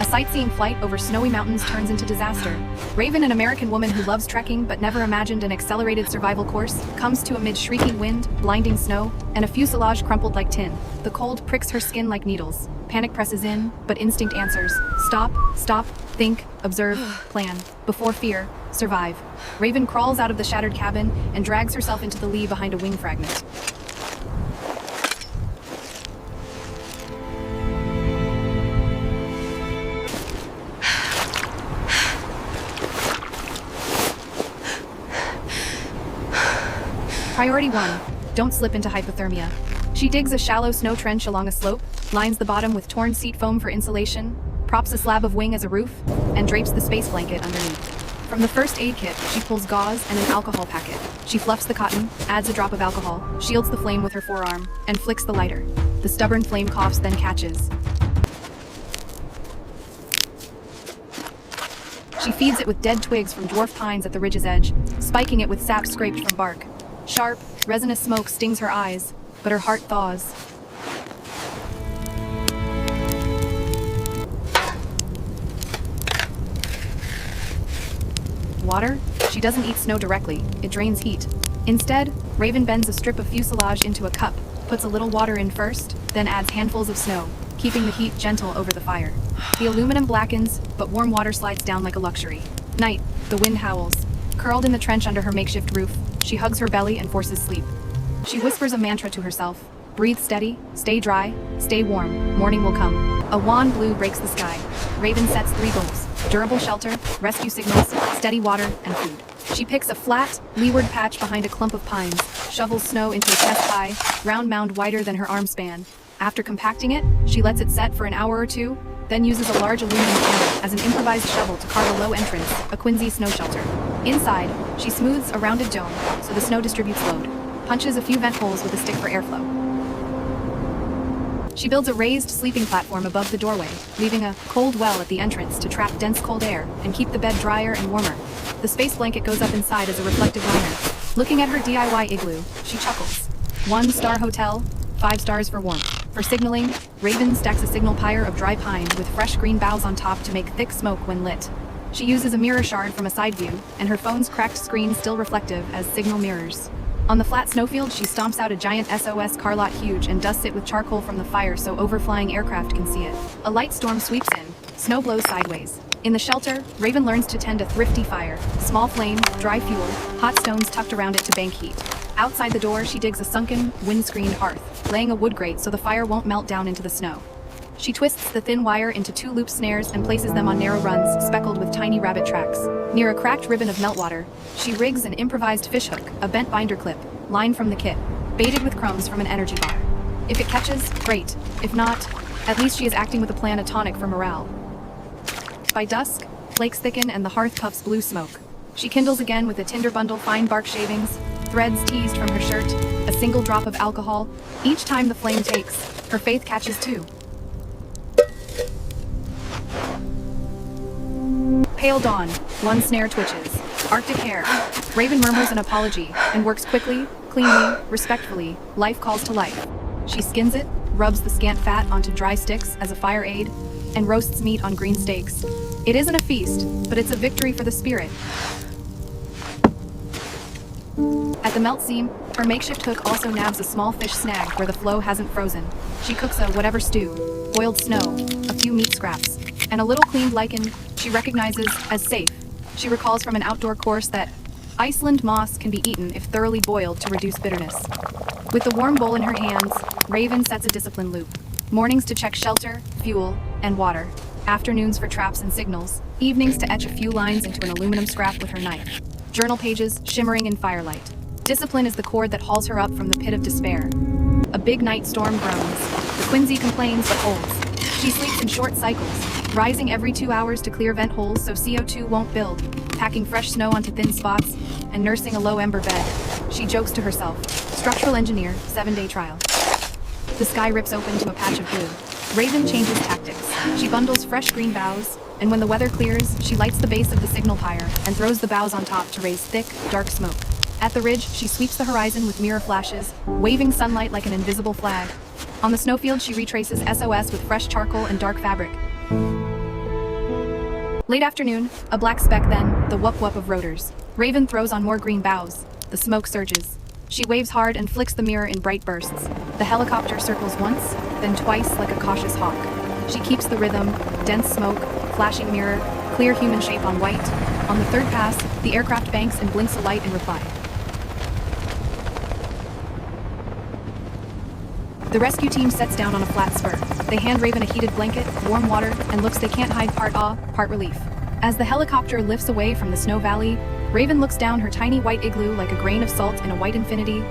A sightseeing flight over snowy mountains turns into disaster. Raven, an American woman who loves trekking but never imagined an accelerated survival course, comes to amid shrieking wind, blinding snow, and a fuselage crumpled like tin. The cold pricks her skin like needles. Panic presses in, but instinct answers. Stop, think, observe, plan. Before fear, survive. Raven crawls out of the shattered cabin and drags herself into the lee behind a wing fragment. Priority 1. Don't slip into hypothermia. She digs a shallow snow trench along a slope, lines the bottom with torn seat foam for insulation, props a slab of wing as a roof, and drapes the space blanket underneath. From the first aid kit, she pulls gauze and an alcohol packet. She fluffs the cotton, adds a drop of alcohol, shields the flame with her forearm, and flicks the lighter. The stubborn flame coughs, then catches. She feeds it with dead twigs from dwarf pines at the ridge's edge, spiking it with sap scraped from bark. Sharp, resinous smoke stings her eyes, but her heart thaws. Water? She doesn't eat snow directly, it drains heat. Instead, Raven bends a strip of fuselage into a cup, puts a little water in first, then adds handfuls of snow, keeping the heat gentle over the fire. The aluminum blackens, but warm water slides down like a luxury. Night, the wind howls. Curled in the trench under her makeshift roof, she hugs her belly and forces sleep. She whispers a mantra to herself. Breathe steady, stay dry, stay warm, morning will come. A wan blue breaks the sky. Raven sets 3 goals: durable shelter, rescue signals, steady water, and food. She picks a flat, leeward patch behind a clump of pines, shovels snow into a chest-high, round mound wider than her arm span. After compacting it, she lets it set for an hour or two, then uses a large aluminum can as an improvised shovel to carve a low entrance, a Quinzee snow shelter. Inside, she smooths a rounded dome so the snow distributes load, punches a few vent holes with a stick for airflow. She builds a raised sleeping platform above the doorway, leaving a cold well at the entrance to trap dense cold air and keep the bed drier and warmer. The space blanket goes up inside as a reflective liner. Looking at her DIY igloo, she chuckles. 1-star hotel, 5 stars for warmth. For signaling, Raven stacks a signal pyre of dry pine with fresh green boughs on top to make thick smoke when lit. She uses a mirror shard from a side view, and her phone's cracked screen still reflective as signal mirrors. On the flat snowfield, she stomps out a giant SOS car lot huge and dusts it with charcoal from the fire so overflying aircraft can see it. A light storm sweeps in. Snow blows sideways. In the shelter, Raven learns to tend a thrifty fire. Small flame, dry fuel, hot stones tucked around it to bank heat. Outside the door, she digs a sunken, wind-screened hearth, laying a wood grate so the fire won't melt down into the snow. She twists the thin wire into 2 loop snares and places them on narrow runs speckled with tiny rabbit tracks. Near a cracked ribbon of meltwater, she rigs an improvised fishhook, a bent binder clip, line from the kit, baited with crumbs from an energy bar. If it catches, great. If not, at least she is acting with a plan, a tonic for morale. By dusk, flakes thicken and the hearth puffs blue smoke. She kindles again with a tinder bundle, fine bark shavings, threads teased from her shirt, a single drop of alcohol. Each time the flame takes, her faith catches too. Pale dawn, 1 snare twitches. Arctic hare. Raven murmurs an apology and works quickly, cleanly, respectfully. Life calls to life. She skins it, rubs the scant fat onto dry sticks as a fire aid, and roasts meat on green steaks. It isn't a feast, but it's a victory for the spirit. At the melt seam, her makeshift hook also nabs a small fish snag where the floe hasn't frozen. She cooks a whatever stew, boiled snow, a few meat scraps, and a little cleaned lichen she recognizes as safe. She recalls from an outdoor course that Iceland moss can be eaten if thoroughly boiled to reduce bitterness. With the warm bowl in her hands, Raven sets a discipline loop. Mornings to check shelter, fuel, and water. Afternoons for traps and signals. Evenings to etch a few lines into an aluminum scrap with her knife. Journal pages shimmering in firelight. Discipline is the cord that hauls her up from the pit of despair. A big night storm groans. The Quinzee complains but holds. She sleeps in short cycles, rising every 2 hours to clear vent holes so CO2 won't build, packing fresh snow onto thin spots, and nursing a low ember bed. She jokes to herself. Structural engineer, 7-day trial. The sky rips open to a patch of blue. Raven changes tactics. She bundles fresh green boughs, and when the weather clears, she lights the base of the signal pyre and throws the boughs on top to raise thick, dark smoke. At the ridge, she sweeps the horizon with mirror flashes, waving sunlight like an invisible flag. On the snowfield, she retraces SOS with fresh charcoal and dark fabric. Late afternoon, a black speck then, the whoop-whoop of rotors. Raven throws on more green boughs. The smoke surges. She waves hard and flicks the mirror in bright bursts. The helicopter circles once, then twice like a cautious hawk. She keeps the rhythm, dense smoke, flashing mirror, clear human shape on white. On the third pass, the aircraft banks and blinks a light in reply. The rescue team sets down on a flat spur. They hand Raven a heated blanket, warm water, and looks they can't hide, part awe, part relief. As the helicopter lifts away from the snow valley, Raven looks down her tiny white igloo like a grain of salt in a white infinity,